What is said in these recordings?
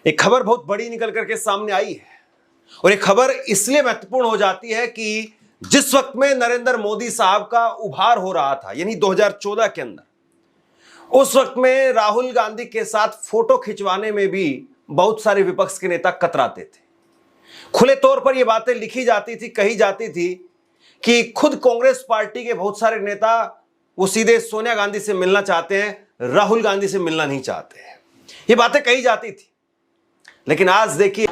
एक खबर बहुत बड़ी निकल करके सामने आई है और ये खबर इसलिए महत्वपूर्ण हो जाती है कि जिस वक्त में नरेंद्र मोदी साहब का उभार हो रहा था यानी 2014 के अंदर, उस वक्त में राहुल गांधी के साथ फोटो खिंचवाने में भी बहुत सारे विपक्ष के नेता कतराते थे। खुले तौर पर यह बातें लिखी जाती थी, कही जाती थी कि खुद कांग्रेस पार्टी के बहुत सारे नेता वो सीधे सोनिया गांधी से मिलना चाहते हैं, राहुल गांधी से मिलना नहीं चाहते हैं। ये बातें कही जाती थी, लेकिन आज देखिए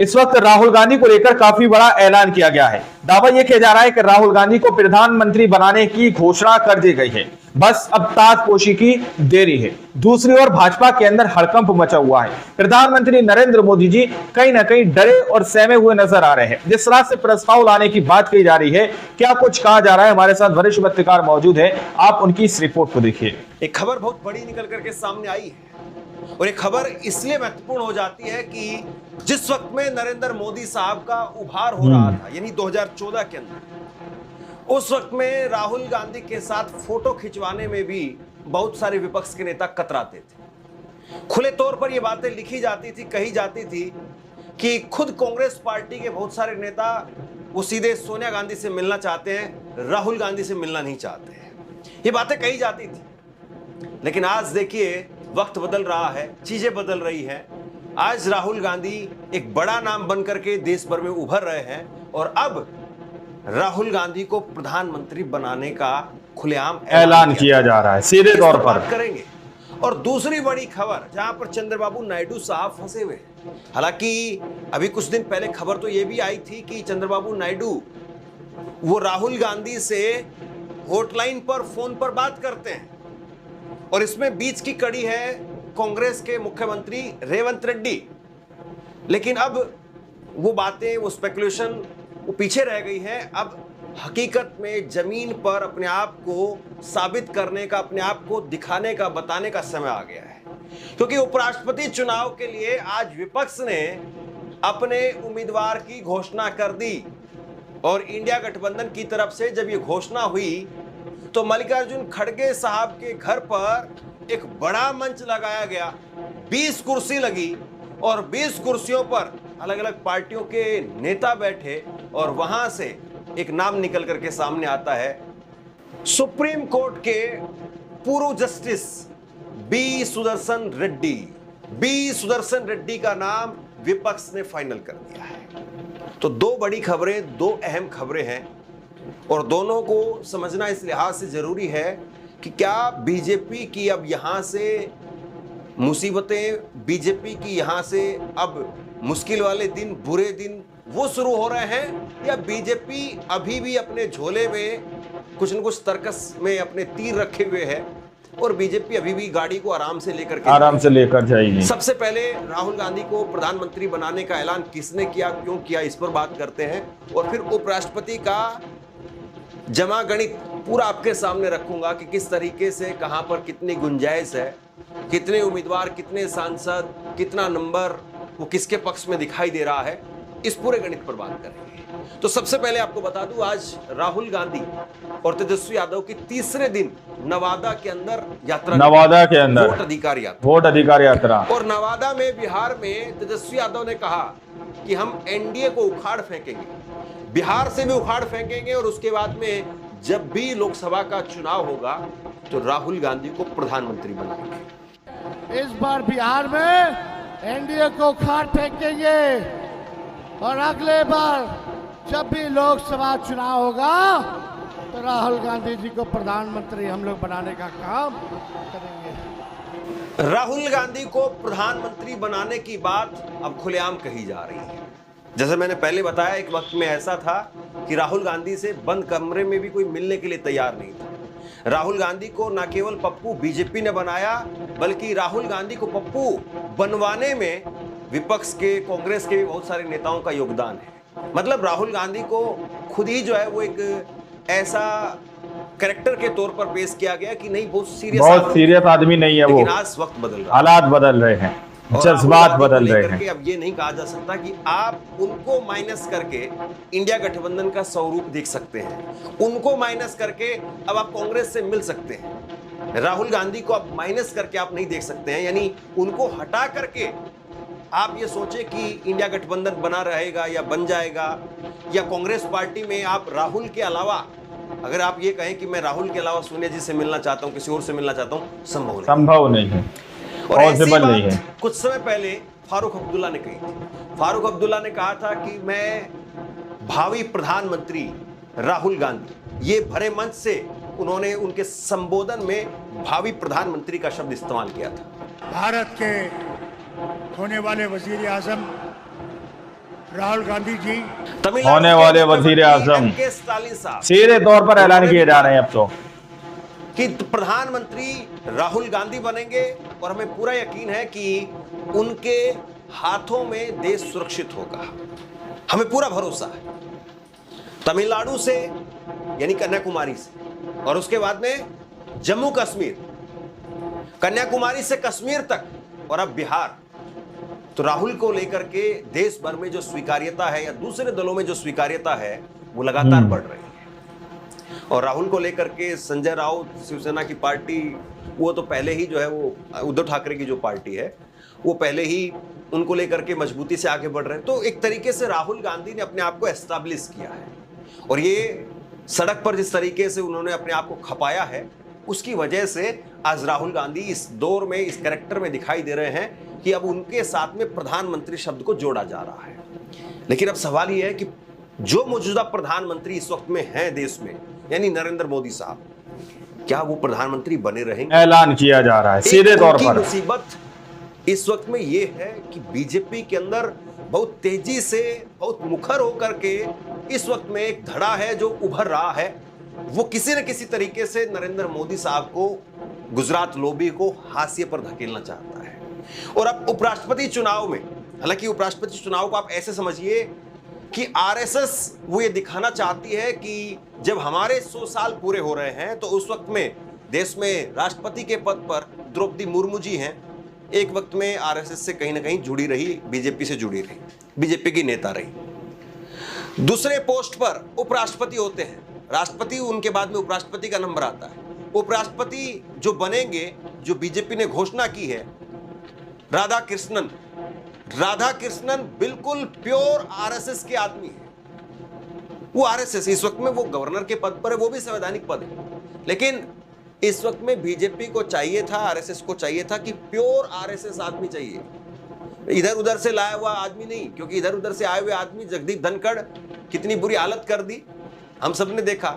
इस वक्त राहुल गांधी को लेकर काफी बड़ा ऐलान किया गया है। दावा यह किया जा रहा है कि राहुल गांधी को प्रधानमंत्री बनाने की घोषणा कर दी गई है, बस अब ताजपोशी की देरी है। दूसरी ओर भाजपा के अंदर हड़कंप मचा हुआ है। प्रधानमंत्री नरेंद्र मोदी जी कहीं ना कहीं डरे और सहमे हुए नजर आ रहे हैं। जिस तरह से प्रस्ताव लाने की बात कही जा रही है, क्या कुछ कहा जा रहा है, हमारे साथ वरिष्ठ पत्रकार मौजूद है, आप उनकी इस रिपोर्ट को देखिए। एक खबर बहुत बड़ी निकल करके सामने आई है और ये खबर इसलिए महत्वपूर्ण हो जाती है कि जिस वक्त में नरेंद्र मोदी साहब का उभार हो रहा था यानी 2014 के अंदर, उस वक्त में राहुल गांधी के साथ फोटो खिंचवाने में भी बहुत सारे विपक्ष के नेता कतराते थे। खुले तौर पर यह बातें लिखी जाती थी, कही जाती थी कि खुद कांग्रेस पार्टी के बहुत सारे नेता वो सीधे सोनिया गांधी से मिलना चाहते हैं, राहुल गांधी से मिलना नहीं चाहते हैं। ये बातें कही जाती थी, लेकिन आज देखिए वक्त बदल रहा है, चीजें बदल रही हैं। आज राहुल गांधी एक बड़ा नाम बन करके देश भर में उभर रहे हैं और अब राहुल गांधी को प्रधानमंत्री बनाने का खुलेआम ऐलान किया जा रहा है, सीधे तौर पर बात करेंगे। और दूसरी बड़ी खबर जहां पर चंद्रबाबू नायडू साहब फंसे हुए हैं। हालांकि अभी कुछ दिन पहले खबर तो यह भी आई थी कि चंद्रबाबू नायडू वो राहुल गांधी से हॉटलाइन पर फोन पर बात करते हैं और इसमें बीच की कड़ी है कांग्रेस के मुख्यमंत्री रेवंत रेड्डी। लेकिन अब वो बातें, वो स्पेकुलेशन वो पीछे रह गई है। अब हकीकत में जमीन पर अपने आप को साबित करने का, अपने आप को दिखाने का, बताने का समय आ गया है, क्योंकि उपराष्ट्रपति चुनाव के लिए आज विपक्ष ने अपने उम्मीदवार की घोषणा कर दी और इंडिया गठबंधन की तरफ से जब ये घोषणा हुई तो मल्लिकार्जुन खड़गे साहब के घर पर एक बड़ा मंच लगाया गया, 20 कुर्सी लगी और 20 कुर्सियों पर अलग अलग पार्टियों के नेता बैठे और वहां से एक नाम निकल करके सामने आता है, सुप्रीम कोर्ट के पूर्व justice B Sudarshan Reddy. B Sudarshan Reddy का नाम विपक्ष ने फाइनल कर दिया है। तो दो बड़ी खबरें, दो अहम खबरें हैं और दोनों को समझना इस लिहाज से जरूरी है कि क्या बीजेपी की अब यहां से मुसीबतें, बीजेपी की यहां से अब मुश्किल वाले दिन, बुरे दिन वो शुरू हो रहे हैं, या बीजेपी अभी भी अपने झोले में कुछ न कुछ तर्कस में अपने तीर रखे हुए है और बीजेपी अभी भी गाड़ी को आराम से लेकर जाएगी। सबसे पहले राहुल गांधी को प्रधानमंत्री बनाने का ऐलान किसने किया, क्यों किया, इस पर बात करते हैं और फिर उपराष्ट्रपति का जमा गणित पूरा आपके सामने रखूंगा कि किस तरीके से, कहां पर कितनी गुंजाइश है, कितने उम्मीदवार, कितने सांसद, कितना नंबर वो किसके पक्ष में दिखाई दे रहा है, इस पूरे गणित पर बात करेंगे। तो सबसे पहले आपको बता दूं, आज राहुल गांधी और तेजस्वी यादव की तीसरे दिन नवादा के अंदर यात्रा, वोट अधिकार यात्रा और नवादा में, बिहार में तेजस्वी यादव ने कहा कि हम एनडीए को उखाड़ फेंकेंगे, बिहार से भी उखाड़ फेंकेंगे और उसके बाद में जब भी लोकसभा का चुनाव होगा तो राहुल गांधी को प्रधानमंत्री बनाएंगे। इस बार बिहार में एनडीए को उखाड़ फेंकेंगे और अगले बार जब भी लोकसभा चुनाव होगा तो राहुल गांधी जी को प्रधानमंत्री हम लोग बनाने का काम करेंगे। राहुल गांधी को प्रधानमंत्री बनाने की बात अब खुलेआम कही जा रही है। जैसे मैंने पहले बताया, एक वक्त में ऐसा था कि राहुल गांधी से बंद कमरे में भी कोई मिलने के लिए तैयार नहीं था। राहुल गांधी को न केवल पप्पू बीजेपी ने बनाया, बल्कि राहुल गांधी को पप्पू बनवाने में विपक्ष के, कांग्रेस के भी बहुत सारे नेताओं का योगदान है। मतलब राहुल गांधी को खुद ही जो है वो एक ऐसा कैरेक्टर के तौर पर पेश किया गया कि नहीं, बहुत सीरियस आदमी नहीं है वो। लेकिन आज वक्त बदल रहा है, हालात बदल रहे हैं, जज्बात बदल रहे हैं। अब ये नहीं कहा जा सकता कि आप उनको माइनस करके इंडिया गठबंधन का स्वरूप देख सकते हैं, उनको माइनस करके अब आप कांग्रेस से मिल सकते हैं। राहुल गांधी को अब माइनस करके आप नहीं देख सकते हैं, यानी उनको हटा करके आप ये सोचे कि इंडिया गठबंधन बना रहेगा या बन जाएगा, या कांग्रेस पार्टी में आप राहुल के अलावा, अगर आप ये कहें कि मैं राहुल के अलावा सोनिया जी से मिलना चाहता हूं, किसी और से मिलना चाहता हूं, संभव नहीं है। और ऐसी बात कुछ समय पहले फारूक अब्दुल्ला ने कही थी। फारूक अब्दुल्ला ने कहा था कि मैं भावी प्रधानमंत्री राहुल गांधी, ये भरे मंच से उन्होंने उनके संबोधन में भावी प्रधानमंत्री का शब्द इस्तेमाल किया था। भारत के होने वाले वजीर आजम राहुल गांधी जी, होने वाले वजीर आजम स्टालिन साहब सीधे तौर पर ऐलान किए जा रहे हैं अब तो कि प्रधानमंत्री राहुल गांधी बनेंगे, और हमें पूरा यकीन है कि उनके हाथों में देश सुरक्षित होगा। हमें पूरा भरोसा है। तमिलनाडु से यानी कन्याकुमारी से, और उसके बाद में जम्मू कश्मीर, कन्याकुमारी से कश्मीर तक, और अब बिहार, तो राहुल को लेकर के देश भर में जो स्वीकार्यता है या दूसरे दलों में जो स्वीकार्यता है वो लगातार बढ़ रही है। और राहुल को लेकर के संजय राउत, शिवसेना की पार्टी, वो तो पहले ही जो है वो उद्धव ठाकरे की जो पार्टी है वो पहले ही उनको लेकर के मजबूती से आगे बढ़ रहे हैं। तो एक तरीके से राहुल गांधी ने अपने आप को एस्टैब्लिश किया है, और ये सड़क पर जिस तरीके से उन्होंने अपने आप को खपाया है, उसकी वजह से आज राहुल गांधी इस दौर में, इस कैरेक्टर में दिखाई दे रहे हैं कि अब उनके साथ में प्रधानमंत्री शब्द को जोड़ा जा रहा है। लेकिन अब सवाल यह है कि जो मौजूदा प्रधानमंत्री इस वक्त में हैं देश में, यानी नरेंद्र मोदी साहब, क्या वो प्रधानमंत्री बने रहेंगे? ऐलान किया जा रहा है सीधे तौर पर। मुसीबत इस वक्त में ये है कि बीजेपी के अंदर बहुत तेजी से, बहुत मुखर होकर के इस वक्त में एक धड़ा है जो उभर रहा है। वो किसी न किसी तरीके से नरेंद्र मोदी साहब को, गुजरात लॉबी को हाशिए पर धकेलना चाहता है। और अब उपराष्ट्रपति चुनाव में, हालांकि उपराष्ट्रपति चुनाव को आप ऐसे समझिए कि आरएसएस वो ये दिखाना चाहती है कि जब हमारे 100 साल पूरे हो रहे हैं तो उस वक्त में देश में राष्ट्रपति के पद पर द्रौपदी मुर्मू जी हैं। एक वक्त में आरएसएस से कहीं ना कहीं जुड़ी रही, बीजेपी से जुड़ी रही, बीजेपी की नेता रही। दूसरे पोस्ट पर उपराष्ट्रपति होते हैं, राष्ट्रपति उनके बाद में उपराष्ट्रपति का नंबर आता है। उपराष्ट्रपति जो बनेंगे, जो बीजेपी ने घोषणा की है, राधा कृष्णन बिल्कुल प्योर आरएसएस के आदमी है। वो आरएसएस इस वक्त में वो गवर्नर के पद पर है, वो भी संवैधानिक पद है, लेकिन इस वक्त में बीजेपी को चाहिए था, आरएसएस को चाहिए था कि प्योर आरएसएस आदमी चाहिए, इधर उधर से लाया हुआ आदमी नहीं। क्योंकि इधर उधर से आए हुए आदमी, जगदीप धनखड़, कितनी बुरी हालत कर दी हम सब ने देखा।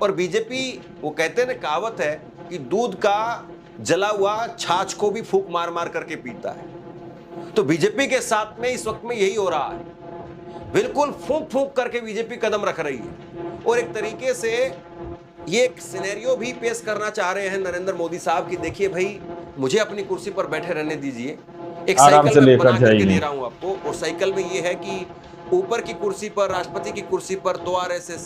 और बीजेपी, वो कहते हैं ना, कहावत है कि दूध का जला हुआ छाछ को भी फूंक मार मार करके पीता है। तो बीजेपी के साथ में इस वक्त में यही हो रहा है, बिल्कुल फूंक फूंक करके बीजेपी कदम रख रही है। और एक तरीके से ये एक सिनेरियो भी पेश करना चाह रहे हैं नरेंद्र मोदी साहब कि देखिए भाई, मुझे अपनी कुर्सी पर बैठे रहने दीजिए, एक साइकिल में बना करके दे रहा हूं आपको। और साइकिल में ये है कि ऊपर की कुर्सी पर, राष्ट्रपति की कुर्सी पर तो आरएसएस,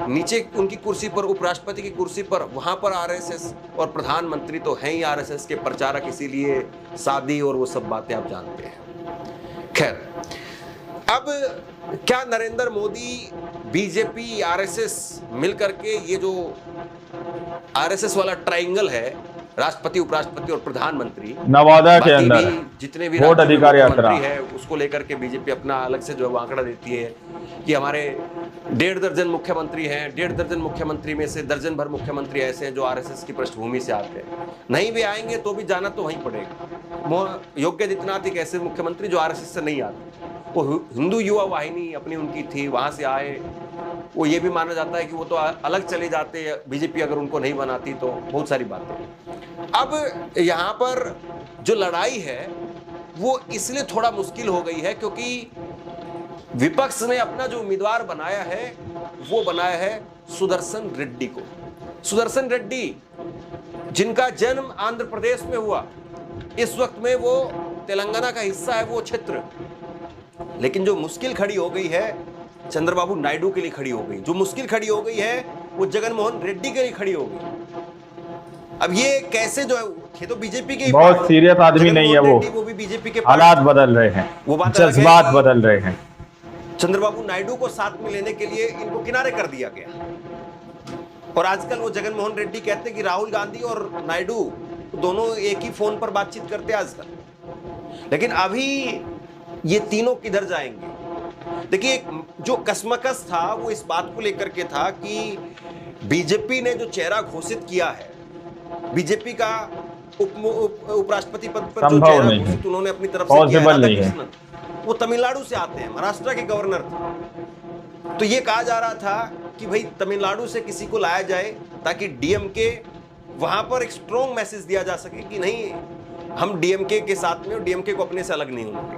नीचे उनकी कुर्सी पर, उपराष्ट्रपति की कुर्सी पर, वहां पर आरएसएस, और प्रधानमंत्री तो हैं ही आरएसएस के प्रचारक, इसीलिए शादी और वो सब बातें आप जानते हैं। खैर, अब क्या नरेंद्र मोदी, बीजेपी, आरएसएस मिलकर के ये जो आरएसएस वाला ट्रायंगल है, राष्ट्रपति, उपराष्ट्रपति और प्रधानमंत्री, नवादा के अंदर जितने भी वोट अधिकार यात्रा है, उसको लेकर के बीजेपी अपना अलग से जो आंकड़ा देती है कि हमारे 1.5 दर्जन मुख्यमंत्री हैं, 1.5 दर्जन मुख्यमंत्री में से दर्जन भर मुख्यमंत्री ऐसे हैं जो आरएसएस की पृष्ठभूमि से आते हैं। नहीं भी आएंगे तो भी जाना तो वहीं पड़ेगा। योगी आदित्यनाथ एक ऐसे मुख्यमंत्री जो आरएसएस से नहीं आते, वो हिंदू युवा वाहिनी अपनी उनकी थी, वहां से आए। वो ये भी माना जाता है कि वो तो अलग चले जाते, बीजेपी अगर उनको नहीं बनाती तो, बहुत सारी बातें। अब यहाँ पर जो लड़ाई है वो इसलिए थोड़ा मुश्किल हो गई है क्योंकि विपक्ष ने अपना जो उम्मीदवार बनाया है वो बनाया है सुदर्शन रेड्डी को। सुदर्शन रेड्डी जिनका जन्म आंध्र प्रदेश में हुआ, इस वक्त में वो तेलंगाना का हिस्सा है वो क्षेत्र। लेकिन जो मुश्किल खड़ी हो गई है चंद्रबाबू नायडू के लिए खड़ी हो गई, जो मुश्किल खड़ी हो गई है वो जगनमोहन रेड्डी के लिए खड़ी हो गई। अब ये कैसे, जो है ये तो बीजेपी के बहुत सीरियस आदमी नहीं है वो भी बीजेपी के, हालात बदल रहे हैं, वो जज्बात बदल रहे हैं। चंद्रबाबू नायडू को साथ में लेने के लिए इनको किनारे कर दिया गया। और आजकल वो जगनमोहन रेड्डी कहते हैं कि राहुल गांधी और नायडू दोनों एक ही फोन पर बातचीत करते हैं आजकल। लेकिन अभी ये तीनों किधर जाएंगे? देखिए, जो कसमकस था वो इस बात को लेकर के था कि बीजेपी ने जो चेहरा घोषित किया है, बीजेपी का उपराष्ट्रपति पद पर जो चेहरा घोषित उन्होंने अपनी तरफ से किया, राधाकृष्णन, वो तमिलनाडु से आते हैं, महाराष्ट्र के गवर्नर थे। तो ये कहा जा रहा था कि भाई तमिलनाडु से किसी को लाया जाए ताकि डीएमके, वहां पर एक स्ट्रॉन्ग मैसेज दिया जा सके कि नहीं, हम डीएमके के साथ में और डीएमके को अपने से अलग नहीं होने देंगे।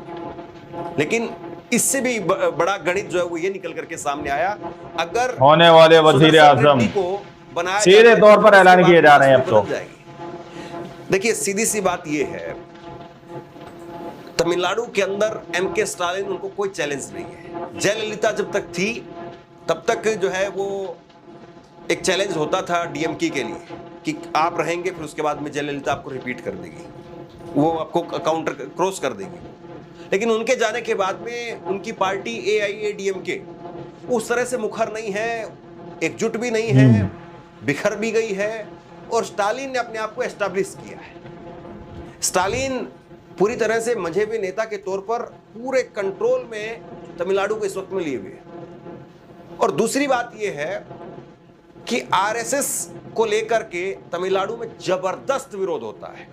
लेकिन इससे भी बड़ा गणित जो है वो ये निकल करके सामने आया, अगर होने वाले वजीर आजम को बनाया सीधे तौर पर ऐलान किए जा रहे हैं अब तो। देखिए, सीधी सी बात ये है, तमिलनाडु के अंदर एमके स्टालिन, उनको कोई चैलेंज नहीं है। जयललिता जब तक थी तब तक जो है वो एक चैलेंज होता था डीएमके के लिए कि आप रहेंगे, फिर उसके बाद में जयललिता आपको रिपीट कर देगी, वो आपको काउंटर क्रॉस कर देगी। लेकिन उनके जाने के बाद में उनकी पार्टी एआईएडीएमके उस तरह से मुखर नहीं है, एकजुट भी नहीं है, बिखर भी गई है, और स्टालिन ने अपने आप को एस्टैब्लिश किया है। स्टालिन पूरी तरह से मजहबी नेता के तौर पर पूरे कंट्रोल में तमिलनाडु को इस वक्त में लिए हुए हैं। और दूसरी बात यह है कि आरएसएस को लेकर के तमिलनाडु में जबरदस्त विरोध होता है।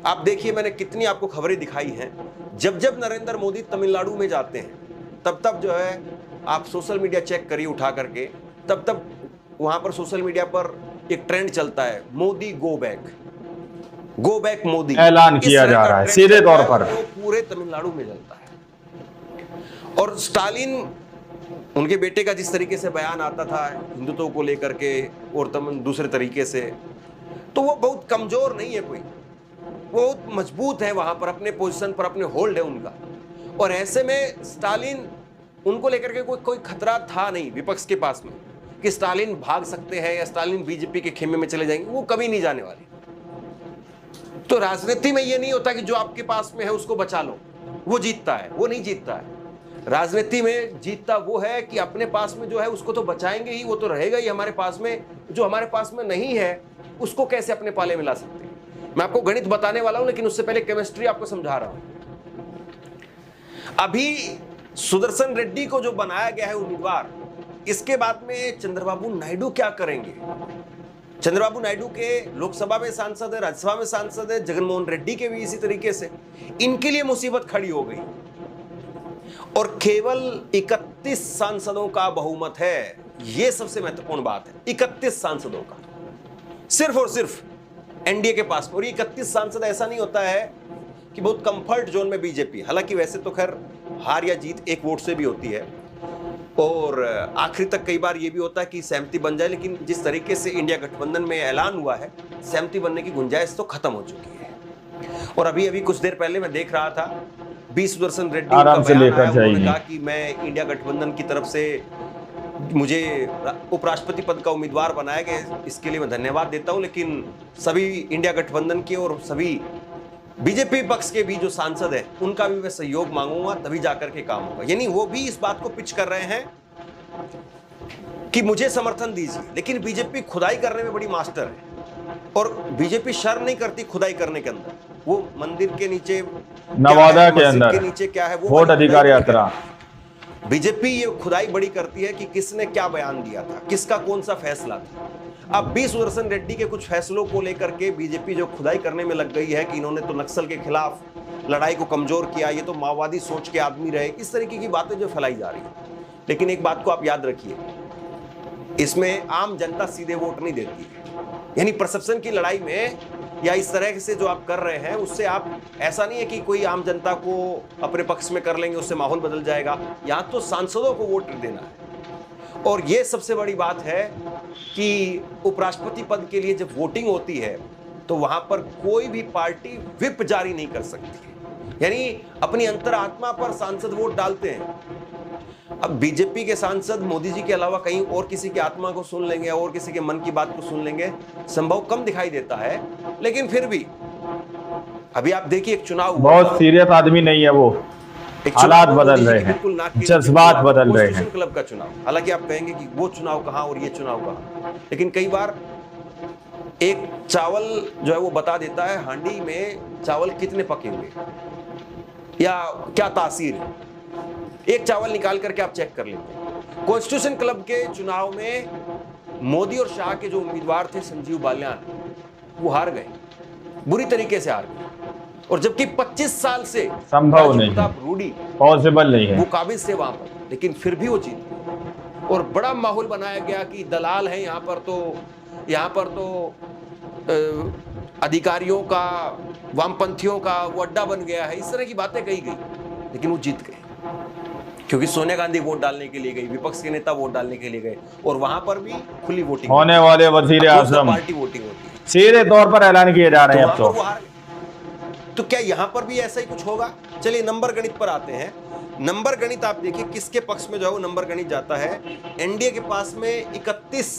आप देखिए, मैंने कितनी आपको खबरें दिखाई हैं, जब जब नरेंद्र मोदी तमिलनाडु में जाते हैं तब तब जो है, आप सोशल मीडिया चेक करिए उठा करके, तब तब वहां पर सोशल मीडिया पर एक ट्रेंड चलता है, मोदी गो बैक मोदी, ऐलान किया जा रहा है सीधे तौर पर, वो पूरे तमिलनाडु में चलता है। और स्टालिन, उनके बेटे का जिस तरीके से बयान आता था हिंदुत्व को लेकर के और दूसरे तरीके से, तो वो बहुत कमजोर नहीं है कोई, वो बहुत मजबूत है वहां पर, अपने पोजीशन पर, अपने होल्ड है उनका। और ऐसे में स्टालिन, उनको लेकर के कोई खतरा था नहीं विपक्ष के पास में कि स्टालिन भाग सकते हैं या स्टालिन बीजेपी के खेमे में चले जाएंगे, वो कभी नहीं जाने वाले। तो राजनीति में ये नहीं होता कि जो आपके पास में है उसको बचा लो, वो जीतता है, वो नहीं जीतता है। राजनीति में जीतता वो है कि अपने पास में जो है उसको तो बचाएंगे ही, वो तो रहेगा ही हमारे पास में, जो हमारे पास में नहीं है उसको कैसे अपने पाले में ला सकते हैं। मैं आपको गणित बताने वाला हूं, लेकिन उससे पहले केमिस्ट्री आपको समझा रहा हूं। अभी सुदर्शन रेड्डी को जो बनाया गया है उम्मीदवार, इसके बाद में चंद्रबाबू नायडू क्या करेंगे? चंद्रबाबू नायडू के लोकसभा में सांसद है, राज्यसभा में सांसद है, जगनमोहन रेड्डी के भी इसी तरीके से, इनके लिए मुसीबत खड़ी हो गई। और केवल 31 सांसदों का बहुमत है, यह सबसे महत्वपूर्ण बात है। 31 सांसदों का सिर्फ और सिर्फ एनडीए के पास। और ये 31 सांसद ऐसा नहीं होता है कि बहुत कंफर्ट जोन में बीजेपी, हालांकि वैसे तो खैर हार या जीत एक वोट से भी होती है, और आखिरी तक कई बार ये भी होता है कि सहमति बन जाए, लेकिन जिस तरीके से इंडिया गठबंधन में ऐलान हुआ है, सहमति बनने की गुंजाइश तो खत्म हो चुकी है। और अभी अभी कुछ देर पहले मैं देख रहा था, बी सुदर्शन रेड्डी आराम से लेकर उन्होंने कहा कि मैं इंडिया गठबंधन की तरफ से मुझे उपराष्ट्रपति पद का उम्मीदवार बनाया गया, इसके लिए मैं धन्यवाद देता हूं, लेकिन सभी इंडिया गठबंधन के और सभी बीजेपी पक्ष के भी जो सांसद है उनका भी मैं सहयोग मांगूंगा, तभी जाकर के काम होगा। यानी वो भी इस बात को पिच कर रहे हैं कि मुझे समर्थन दीजिए, लेकिन बीजेपी खुदाई करने में बड़ी मास्टर है, और बीजेपी शर्म नहीं करती खुदाई करने के अंदर। वो मंदिर के नीचे, नवादा के अंदर नीचे क्या है, वो वोट अधिकार यात्रा, बीजेपी ये खुदाई बड़ी करती है कि किसने क्या बयान दिया था, किसका कौन सा फैसला था। अब बी सुदर्शन रेड्डी के कुछ फैसलों को लेकर के बीजेपी जो खुदाई करने में लग गई है कि इन्होंने तो नक्सल के खिलाफ लड़ाई को कमजोर किया, ये तो माओवादी सोच के आदमी रहे, इस तरीके की बातें जो फैलाई जा रही है। लेकिन एक बात को आप याद रखिए, इसमें आम जनता सीधे वोट नहीं देती है। यानी परसेप्शन की लड़ाई में या इस तरह से जो आप कर रहे हैं, उससे आप, ऐसा नहीं है कि कोई आम जनता को अपने पक्ष में कर लेंगे उससे माहौल बदल जाएगा। यहाँ तो सांसदों को वोट देना है। और ये सबसे बड़ी बात है कि उपराष्ट्रपति पद के लिए जब वोटिंग होती है तो वहां पर कोई भी पार्टी व्हिप जारी नहीं कर सकती, यानी अपनी अंतरात्मा पर सांसद वोट डालते हैं। अब बीजेपी के सांसद मोदी जी के अलावा कहीं और किसी की आत्मा को सुन लेंगे और किसी के मन की बात को सुन लेंगे, संभव कम दिखाई देता है। लेकिन फिर भी अभी आप देखिए, एक चुनाव, बहुत सीरियस आदमी नहीं है वो, हालात बदल रहे हैं, जज्बात बदल रहे हैं। क्लब का चुनाव, हालांकि आप कहेंगे कि वो चुनाव कहां और ये चुनाव कहां, लेकिन कई बार एक चावल जो है वो बता देता है हांडी में चावल कितने पके हुए। या क्या तासीर है? एक चावल निकाल करके आप चेक कर लेते हैं। कॉन्स्टिट्यूशन क्लब के चुनाव में मोदी और शाह के जो उम्मीदवार थे संजीव बालियान, वो हार गए, बुरी तरीके से हार गए। और जबकि 25 साल से संभव राजीव नहीं, प्रताप रूडी पॉसिबल नहीं है, वो काबिज थे वहां पर, लेकिन फिर भी वो जीत गए। और बड़ा माहौल बनाया गया कि दलाल है यहाँ पर तो अधिकारियों का, वामपंथियों का वो अड्डा बन गया है, इस तरह की बातें कही गई। लेकिन वो जीत गए क्योंकि सोनिया गांधी वोट डालने के लिए गई, विपक्ष के नेता वोट डालने के लिए गए, और वहां पर भी खुली वोटिंग होने वाले वजीर आजम पार्टी वोटिंग होती है, सीधे तौर पर ऐलान किए जा रहे हैं अब वहां तो। पर वो हार गए। तो क्या यहां पर भी ऐसा ही कुछ होगा? चलिए नंबर गणित पर आते हैं। नंबर गणित आप देखिए किसके पक्ष में जो है वो नंबर गणित जाता है। एनडीए के पास में 31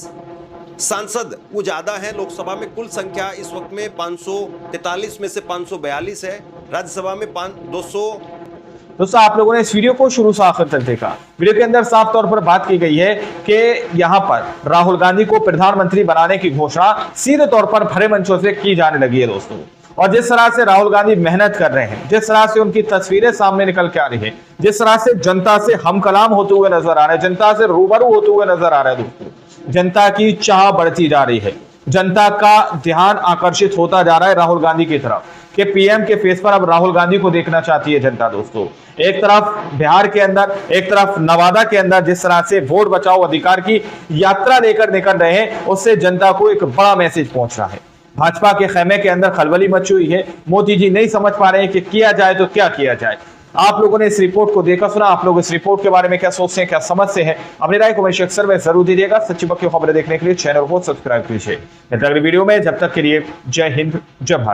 सांसद वो ज्यादा है। लोकसभा में कुल संख्या इस वक्त में 543 में से 542 है, राज्यसभा में 200। दोस्तों, आप लोगों ने इस वीडियो को शुरू से आखिर तक देखा। वीडियो के अंदर साफ तौर पर बात की गई है कि यहाँ पर राहुल गांधी को प्रधानमंत्री बनाने की घोषणा सीधे तौर पर भरे मंचों से की जाने लगी है दोस्तों। और जिस तरह से राहुल गांधी मेहनत कर रहे हैं, जिस तरह से उनकी तस्वीरें सामने निकल के आ रही है, जिस तरह से जनता से हम कलाम होते हुए नजर आ रहे हैं, जनता से रूबरू होते हुए नजर आ रहे हैं दोस्तों, जनता की चाह बढ़ती जा रही है, जनता का ध्यान आकर्षित होता जा रहा है राहुल गांधी की तरफ कि पीएम के फेस पर अब राहुल गांधी को देखना चाहती है जनता दोस्तों। एक तरफ बिहार के अंदर, एक तरफ नवादा के अंदर जिस तरह से वोट बचाओ अधिकार की यात्रा लेकर निकल रहे हैं, उससे जनता को एक बड़ा मैसेज पहुंच रहा है। भाजपा के खेमे के अंदर खलबली मची हुई है। मोदी जी नहीं समझ पा रहे हैं कि किया जाए तो क्या किया जाए। आप लोगों ने इस रिपोर्ट को देखा सुना, आप लोग इस रिपोर्ट के बारे में क्या सोचते हैं, क्या समझते हैं, अपनी राय कमेंट सेक्शन में जरूर दीजिएगा। सच्ची पक्की खबरें देखने के लिए चैनल को सब्सक्राइब कीजिए। अगली वीडियो में, जब तक के लिए जय हिंद, जय भारत।